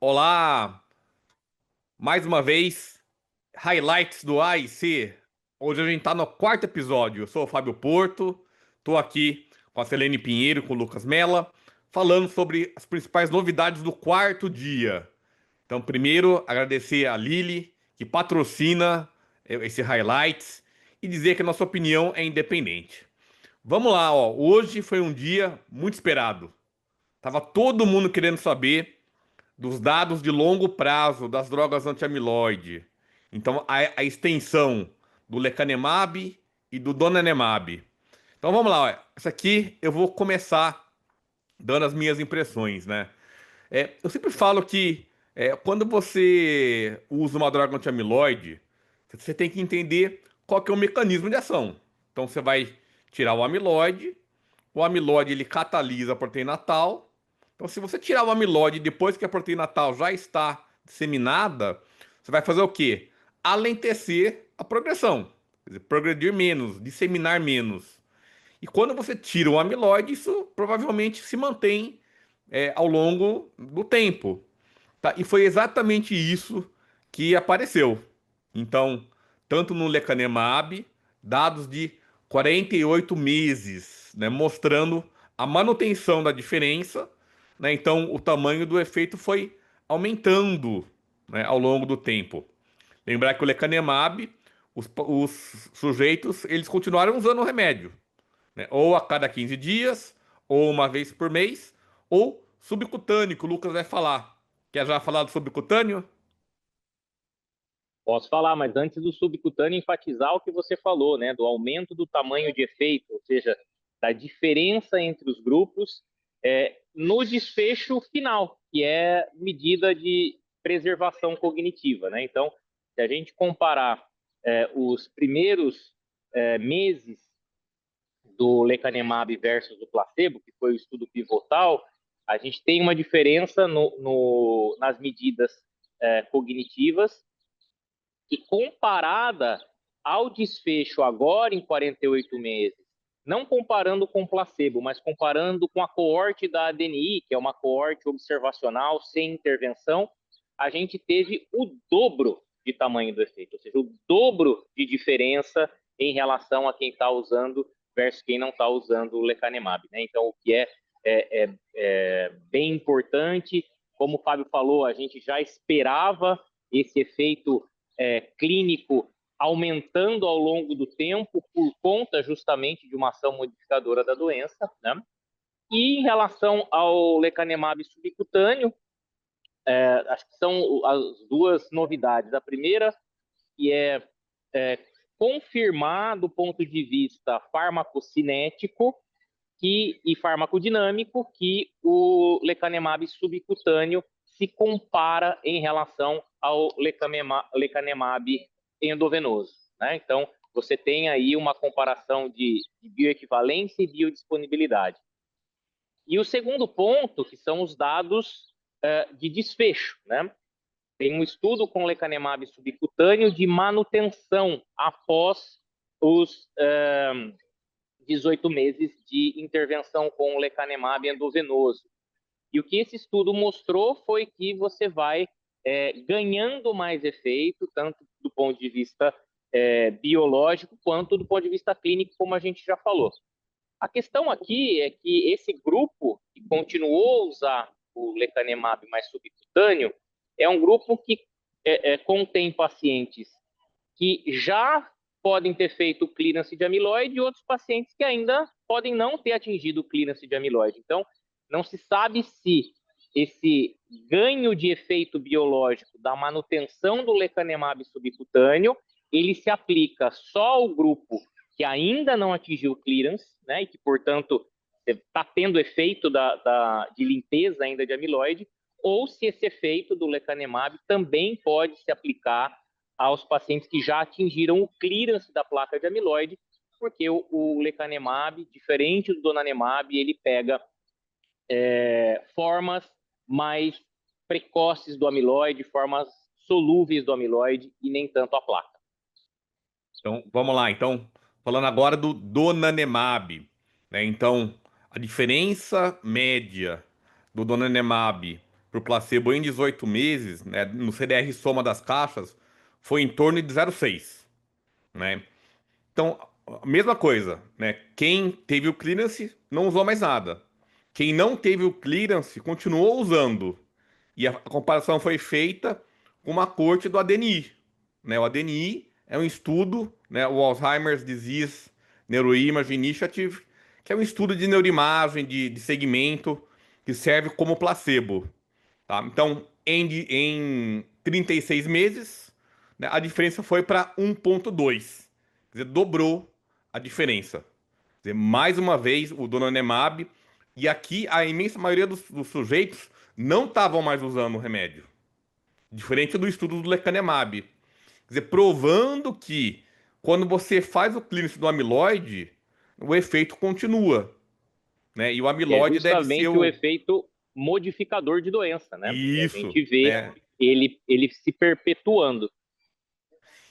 Olá, mais uma vez, highlights do AIC. Hoje a gente tá no quarto episódio. Eu sou o Fábio Porto, tô aqui com a Selene Pinheiro e com o Lucas Mella, falando sobre as principais novidades do quarto dia. Então, primeiro, agradecer a Lili, que patrocina esse highlights, e dizer que a nossa opinião é independente. Vamos lá, ó. Hoje foi um dia muito esperado. Tava todo mundo querendo saber dos dados de longo prazo das drogas anti-amiloide. Então, a extensão do lecanemab e do donanemab. Então, vamos lá. Ó. Essa aqui eu vou começar dando as minhas impressões, né? Eu sempre falo que quando você usa uma droga anti-amiloide, você tem que entender qual que é o mecanismo de ação. Então, você vai tirar o amiloide ele catalisa a proteína tal. Então, se você tirar o amiloide depois que a proteína tal já está disseminada, você vai fazer o quê? Alentecer a progressão. Quer dizer, progredir menos, disseminar menos. E quando você tira o amiloide, isso provavelmente se mantém ao longo do tempo. Tá? E foi exatamente isso que apareceu. Então, tanto no lecanemab, dados de 48 meses, né, mostrando a manutenção da diferença, né, então o tamanho do efeito foi aumentando, né, ao longo do tempo. Lembrar que o lecanemab, os sujeitos, eles continuaram usando o remédio, né, ou a cada 15 dias, ou uma vez por mês, ou subcutâneo, que o Lucas vai falar. Quer já falar do subcutâneo? Posso falar, mas antes do subcutâneo, enfatizar o que você falou, né? Do aumento do tamanho de efeito, ou seja, da diferença entre os grupos no desfecho final, que é medida de preservação cognitiva, né? Então, se a gente comparar os primeiros meses do lecanemab versus o placebo, que foi o estudo pivotal, a gente tem uma diferença nas medidas cognitivas e comparada ao desfecho agora em 48 meses, não comparando com o placebo, mas comparando com a coorte da ADNI, que é uma coorte observacional sem intervenção, a gente teve o dobro de tamanho do efeito, ou seja, o dobro de diferença em relação a quem está usando versus quem não está usando o lecanemab. Né? Então, o que é bem importante, como o Fábio falou, a gente já esperava esse efeito clínico aumentando ao longo do tempo por conta justamente de uma ação modificadora da doença, né? E em relação ao lecanemab subcutâneo, acho que são as duas novidades. A primeira, que é confirmar do ponto de vista farmacocinético e farmacodinâmico que o lecanemab subcutâneo se compara em relação ao lecanemab endovenoso. Né? Então, você tem aí uma comparação de bioequivalência e biodisponibilidade. E o segundo ponto, que são os dados de desfecho. Né? Tem um estudo com lecanemab subcutâneo de manutenção após os 18 meses de intervenção com lecanemab endovenoso. E o que esse estudo mostrou foi que você vai ganhando mais efeito, tanto do ponto de vista biológico, quanto do ponto de vista clínico, como a gente já falou. A questão aqui é que esse grupo que continuou a usar o lecanemab mais subcutâneo é um grupo que contém pacientes que já podem ter feito clearance de amiloide e outros pacientes que ainda podem não ter atingido o clearance de amiloide. Então, não se sabe se esse ganho de efeito biológico da manutenção do lecanemab subcutâneo, ele se aplica só ao grupo que ainda não atingiu o clearance, né, e que, portanto, está tendo efeito de limpeza ainda de amiloide, ou se esse efeito do lecanemab também pode se aplicar aos pacientes que já atingiram o clearance da placa de amiloide, porque o lecanemab, diferente do donanemab, ele pega formas mais precoces do amiloide, formas solúveis do amiloide e nem tanto a placa. Então, vamos lá. Então, falando agora do donanemab, né? Então, a diferença média do donanemab para o placebo em 18 meses, né, no CDR soma das caixas, foi em torno de 0,6, né? Então, a mesma coisa, né? Quem teve o clearance não usou mais nada. Quem não teve o clearance continuou usando. E a comparação foi feita com uma corte do ADNI, né? O ADNI é um estudo, né, o Alzheimer's Disease Neuroimaging Initiative, que é um estudo de neuroimagem, de segmento, que serve como placebo. Tá? Então, em 36 meses, né, a diferença foi para 1,2. Quer dizer, dobrou a diferença. Quer dizer, mais uma vez, o donanemab, e aqui a imensa maioria dos sujeitos não estavam mais usando o remédio. Diferente do estudo do lecanemab. Quer dizer, provando que quando você faz o clínico do amiloide, o efeito continua, né? E o Que é amiloide deve ser justamente o o... efeito modificador de doença, né? Que a Isso, gente vê né? ele se perpetuando.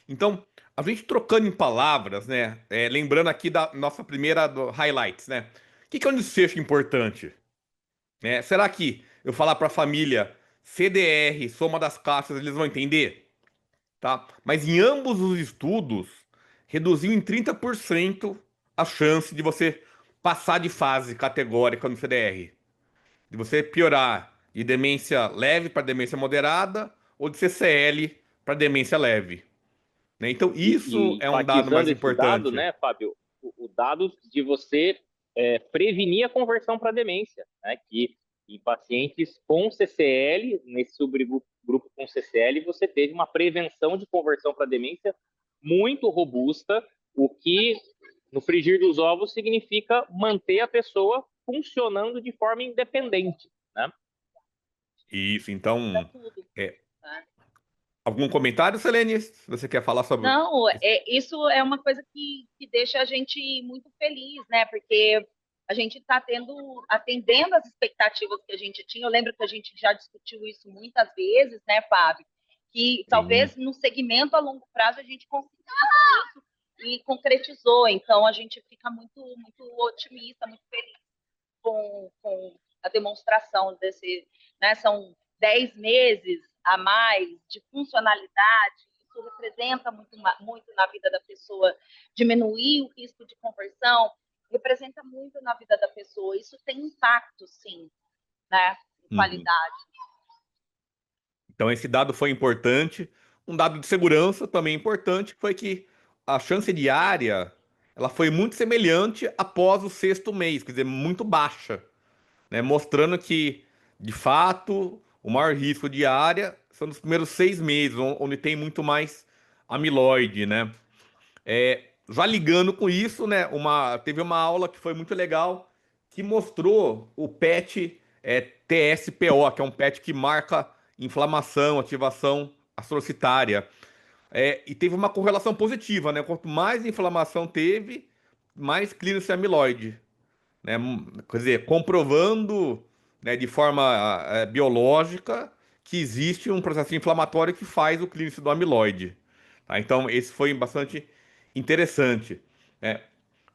Então, a gente trocando em palavras, né? Lembrando aqui da nossa primeira highlights, né? O que é um desfecho importante? Né? Será que eu falar para a família CDR, soma das caixas, eles vão entender? Tá? Mas em ambos os estudos, reduziu em 30% a chance de você passar de fase categórica no CDR. De você piorar de demência leve para demência moderada ou de CCL para demência leve. Né? Então, isso E é um dado mais enfatizando esse dado, importante. né, Fábio, o dado de você prevenir a conversão para demência, né, que em pacientes com CCL, nesse subgrupo com CCL, você teve uma prevenção de conversão para demência muito robusta, o que no frigir dos ovos significa manter a pessoa funcionando de forma independente, né? Isso, Muda então, tudo, é, tá? algum comentário, Selene? Se você quer falar sobre. Não, isso é uma coisa que deixa a gente muito feliz, né? Porque a gente está atendendo as expectativas que a gente tinha. Eu lembro que a gente já discutiu isso muitas vezes, né, Fábio? Que Sim. talvez no segmento a longo prazo a gente consiga isso e concretizou. Então a gente fica muito otimista, muito feliz com a demonstração desse, né? São 10 meses a mais de funcionalidade. Isso representa muito na vida da pessoa, diminuir o risco de conversão, representa muito na vida da pessoa. Isso tem impacto, sim, né? Em Uhum. qualidade. Então, esse dado foi importante. Um dado de segurança também importante foi que a chance diária ela foi muito semelhante após o sexto mês, quer dizer, muito baixa, né? Mostrando que, de fato, o maior risco de área são nos primeiros 6 meses, onde tem muito mais amiloide, né? Já ligando com isso, né? Teve uma aula que foi muito legal que mostrou o PET TSPO, que é um PET que marca inflamação, ativação astrocitária. E teve uma correlação positiva, né? Quanto mais inflamação teve, mais clínico amiloide, né? Quer dizer, comprovando, né, de forma biológica que existe um processo inflamatório que faz o clínico do amiloide. Tá? Então, esse foi bastante interessante. Né?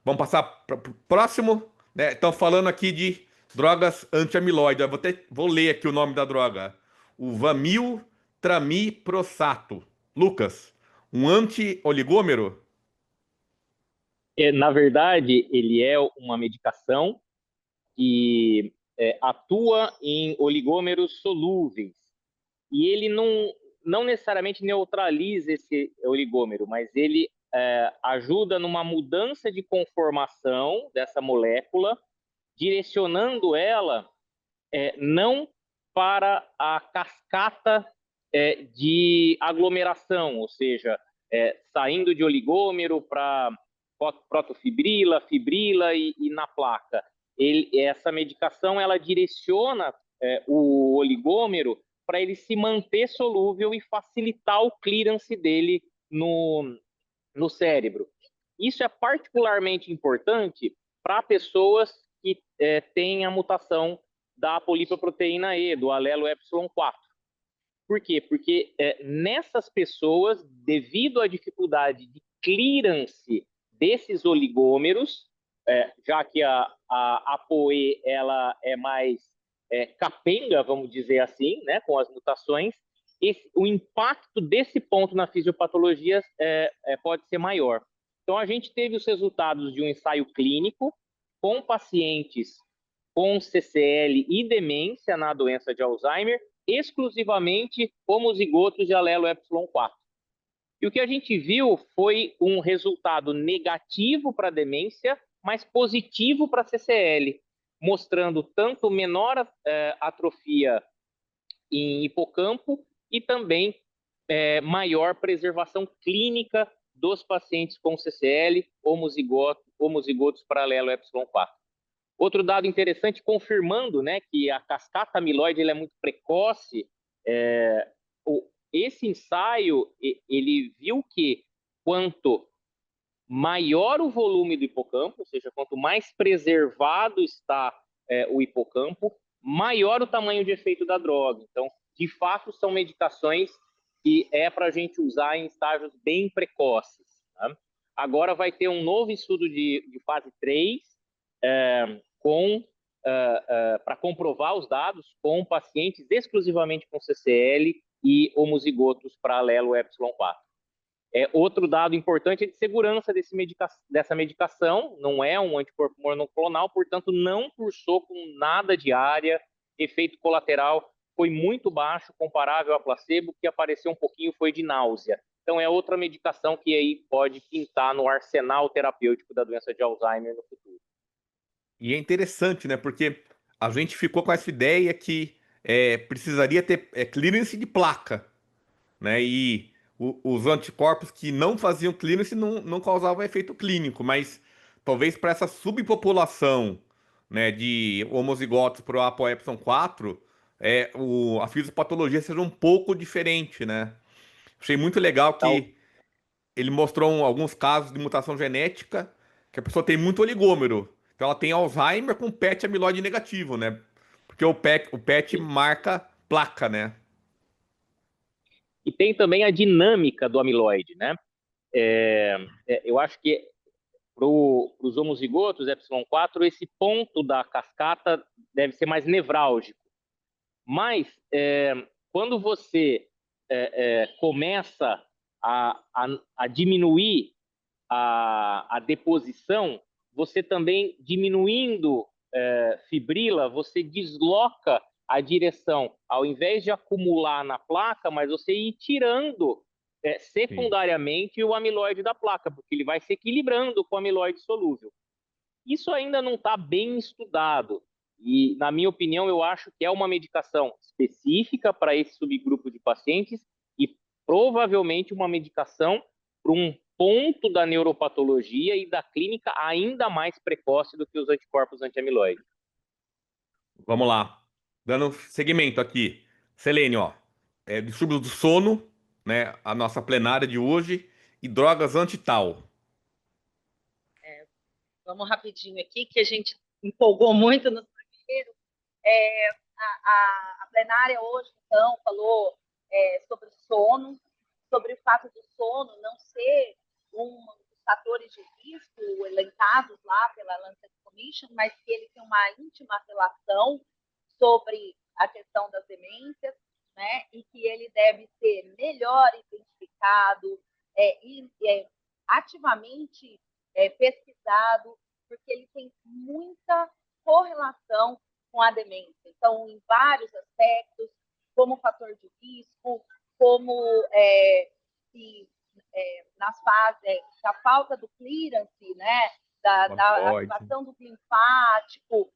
Vamos passar para o próximo. Né? Estão falando aqui de drogas anti-amiloide. Vou ler aqui o nome da droga. O Vamil-Tramiprosato. Lucas, um anti-oligômero? Na verdade, ele é uma medicação que atua em oligômeros solúveis. E ele não necessariamente neutraliza esse oligômero, mas ele ajuda numa mudança de conformação dessa molécula, direcionando ela não para a cascata de aglomeração, ou seja, saindo de oligômero para protofibrila, fibrila e na placa. Essa medicação ela direciona o oligômero para ele se manter solúvel e facilitar o clearance dele no cérebro. Isso é particularmente importante para pessoas que têm a mutação da polipoproteína E, do alelo epsilon 4. Por quê? Porque nessas pessoas, devido à dificuldade de clearance desses oligômeros, já que a ApoE ela é mais capenga, vamos dizer assim, né, com as mutações, o impacto desse ponto na fisiopatologia pode ser maior. Então, a gente teve os resultados de um ensaio clínico com pacientes com CCL e demência na doença de Alzheimer, exclusivamente homozigotos de alelo ε4. E o que a gente viu foi um resultado negativo para demência, mas positivo para CCL, mostrando tanto menor atrofia em hipocampo e também maior preservação clínica dos pacientes com CCL homozigotos paralelo ε4. Outro dado interessante, confirmando, né, que a cascata amiloide é muito precoce, esse ensaio ele viu que quanto maior o volume do hipocampo, ou seja, quanto mais preservado está o hipocampo, maior o tamanho de efeito da droga. Então, de fato, são medicações que para a gente usar em estágios bem precoces. Tá? Agora vai ter um novo estudo de fase 3 para comprovar os dados com pacientes exclusivamente com CCL e homozigotos para alelo ε4. Outro dado importante é de segurança dessa medicação, não é um anticorpo monoclonal, portanto não cursou com nada de área, efeito colateral foi muito baixo, comparável a placebo, que apareceu um pouquinho foi de náusea. Então é outra medicação que aí pode pintar no arsenal terapêutico da doença de Alzheimer no futuro. E é interessante, né? Porque a gente ficou com essa ideia que precisaria ter clearance de placa, né? E os anticorpos que não faziam clearance não causavam efeito clínico, mas talvez para essa subpopulação, né, de homozigotos pro ApoE4, a fisiopatologia seja um pouco diferente, né? Achei muito legal Então, que ele mostrou alguns casos de mutação genética que a pessoa tem muito oligômero. Então ela tem Alzheimer com PET amiloide negativo, né? Porque o PET marca placa, né? e tem também a dinâmica do amiloide, né? Eu acho que para os homozigotos ε4, esse ponto da cascata deve ser mais nevrálgico. Mas quando você começa a diminuir a deposição, você também diminuindo fibrila, você desloca a direção, ao invés de acumular na placa, mas você ir tirando secundariamente o amiloide da placa, porque ele vai se equilibrando com o amiloide solúvel. Isso ainda não está bem estudado. E, na minha opinião, eu acho que é uma medicação específica para esse subgrupo de pacientes e provavelmente uma medicação para um ponto da neuropatologia e da clínica ainda mais precoce do que os anticorpos anti-amiloide. Vamos lá. Dando segmento aqui. Selene, ó. Distúrbios do sono, né? A nossa plenária de hoje. E drogas anti-tau. Vamos rapidinho aqui, que a gente empolgou muito nos primeiros. A plenária hoje, então, falou sobre sono, sobre o fato do sono não ser um dos fatores de risco elencados lá pela Lancet Commission, mas que ele tem uma íntima relação sobre a questão das demências, né? E que ele deve ser melhor identificado e ativamente pesquisado, porque ele tem muita correlação com a demência. Então, em vários aspectos, como fator de risco, como nas fases da falta do clearance, né, da ativação do linfático,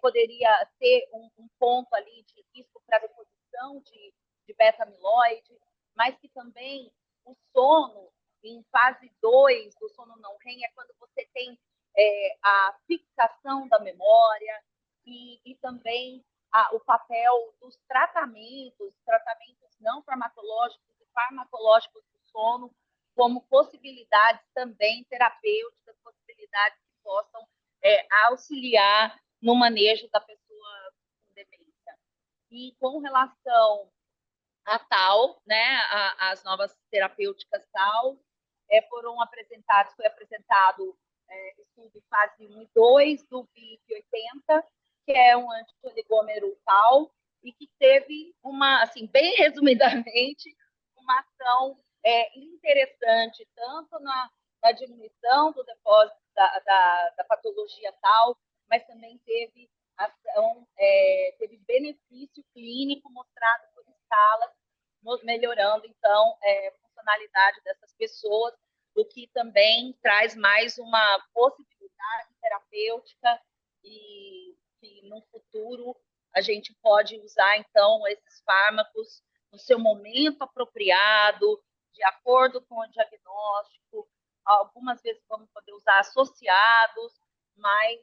poderia ter um ponto ali de risco para deposição de beta-amiloide, mas que também o sono, em fase 2 do sono não REM, é quando você tem a fixação da memória e também o papel dos tratamentos não farmacológicos e farmacológicos do sono, como possibilidades também terapêuticas, possibilidades que possam auxiliar no manejo da pessoa com demência. E com relação a tau, né, as novas terapêuticas tau, foi apresentado estudo fase 1 e 2 do BIP 80, que é um antioligômero tal, e que teve uma, assim, bem resumidamente, uma ação interessante, tanto na diminuição do depósito da patologia tal, mas também teve ação, teve benefício clínico mostrado por escalas, melhorando, então, a funcionalidade dessas pessoas, o que também traz mais uma possibilidade terapêutica e que no futuro a gente pode usar, então, esses fármacos no seu momento apropriado, de acordo com o diagnóstico. Algumas vezes vamos poder usar associados, mas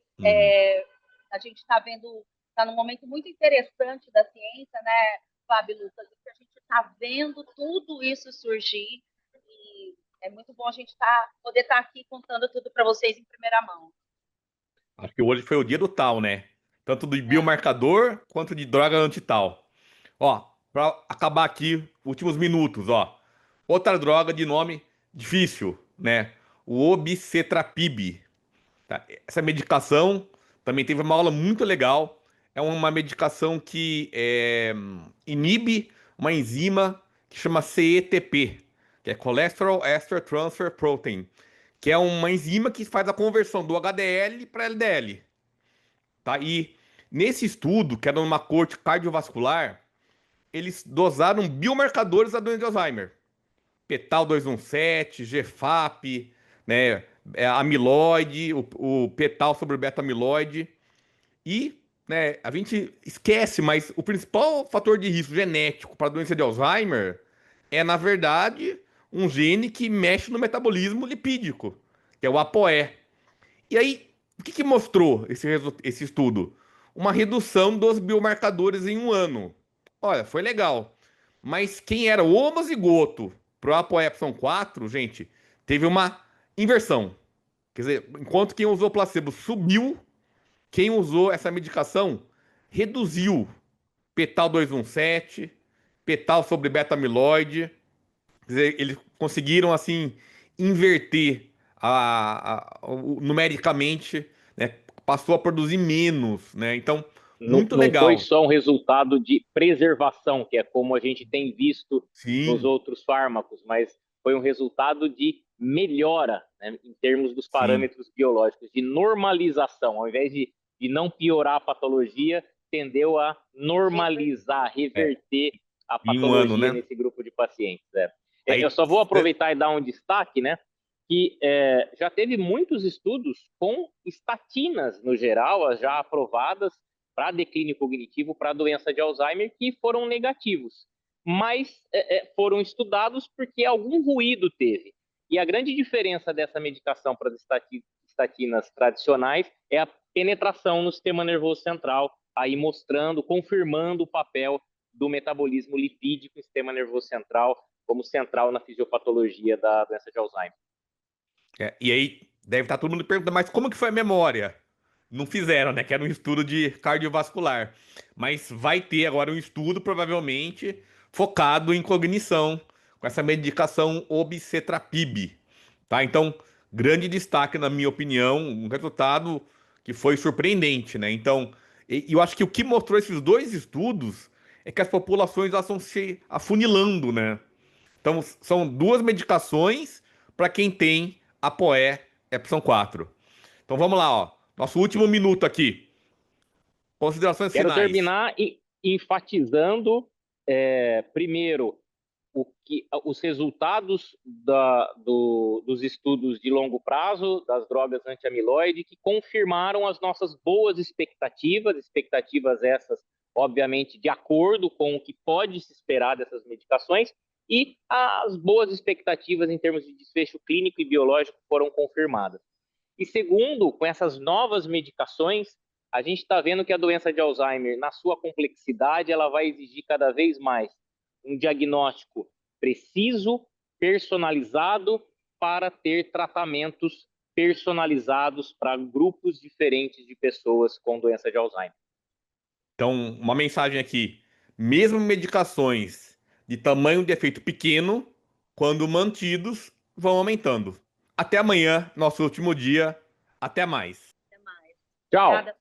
a gente está vendo, está num momento muito interessante da ciência, né, Fábio e Lucas, que a gente está vendo tudo isso surgir e é muito bom a gente poder estar aqui contando tudo para vocês em primeira mão. Acho que hoje foi o dia do tal, né? Tanto do biomarcador quanto de droga antital. Ó, pra acabar aqui, últimos minutos, ó. Outra droga de nome difícil, né? O obicetrapib. Tá? Essa medicação também teve uma aula muito legal. É uma medicação que inibe uma enzima que chama CETP, que é Cholesterol Ester Transfer Protein, que é uma enzima que faz a conversão do HDL para LDL. Tá? E nesse estudo, que era numa corte cardiovascular, eles dosaram biomarcadores da doença de Alzheimer. Petal 217, GFAP, né, amiloide, o petal sobre o beta-amiloide. E, né, a gente esquece, mas o principal fator de risco genético para a doença de Alzheimer é, na verdade, um gene que mexe no metabolismo lipídico, que é o ApoE. E aí, o que mostrou esse estudo? Uma redução dos biomarcadores em um ano. Olha, foi legal. Mas quem era homozigoto pro ApoE 4, gente, teve uma inversão. Quer dizer, enquanto quem usou placebo subiu, quem usou essa medicação reduziu. Petal 217, petal sobre beta-amiloide. Quer dizer, eles conseguiram, assim, inverter numericamente, né? Passou a produzir menos, né? Então, muito Não foi legal. só um resultado de preservação, que é como a gente tem visto nos Sim, outros fármacos, mas foi um resultado de melhora, né, em termos dos sim. parâmetros biológicos, de normalização. Ao invés de não piorar a patologia, tendeu a normalizar, É, reverter a em um ano, patologia né? nesse grupo de pacientes. Eu Aí, só vou aproveitar e dar um destaque, né? Que já teve muitos estudos com estatinas, no geral, já aprovadas para declínio cognitivo, para doença de Alzheimer, que foram negativos. Mas foram estudados porque algum ruído teve. E a grande diferença dessa medicação para as estatinas tradicionais é a penetração no sistema nervoso central, aí mostrando, confirmando o papel do metabolismo lipídico no sistema nervoso central, como central na fisiopatologia da doença de Alzheimer. e aí, deve estar todo mundo perguntando, mas como que foi a memória? Não fizeram, né? Que era um estudo de cardiovascular. Mas vai ter agora um estudo, provavelmente, focado em cognição, com essa medicação obicetrapib. Tá? Então, grande destaque, na minha opinião, um resultado que foi surpreendente, né? Então, eu acho que o que mostrou esses dois estudos é que as populações elas estão se afunilando, né? Então, são duas medicações para quem tem ApoE Epson 4. Então, vamos lá, ó. Nosso último minuto aqui. Considerações Quero finais. terminar enfatizando, primeiro, os resultados dos estudos de longo prazo das drogas anti-amiloide que confirmaram as nossas boas expectativas essas, obviamente, de acordo com o que pode se esperar dessas medicações, e as boas expectativas em termos de desfecho clínico e biológico foram confirmadas. E segundo, com essas novas medicações, a gente está vendo que a doença de Alzheimer, na sua complexidade, ela vai exigir cada vez mais um diagnóstico preciso, personalizado, para ter tratamentos personalizados para grupos diferentes de pessoas com doença de Alzheimer. Então, uma mensagem aqui. Mesmo medicações de tamanho de efeito pequeno, quando mantidos, vão aumentando. Até amanhã, nosso último dia. Até mais. Até mais. Tchau! Obrigada.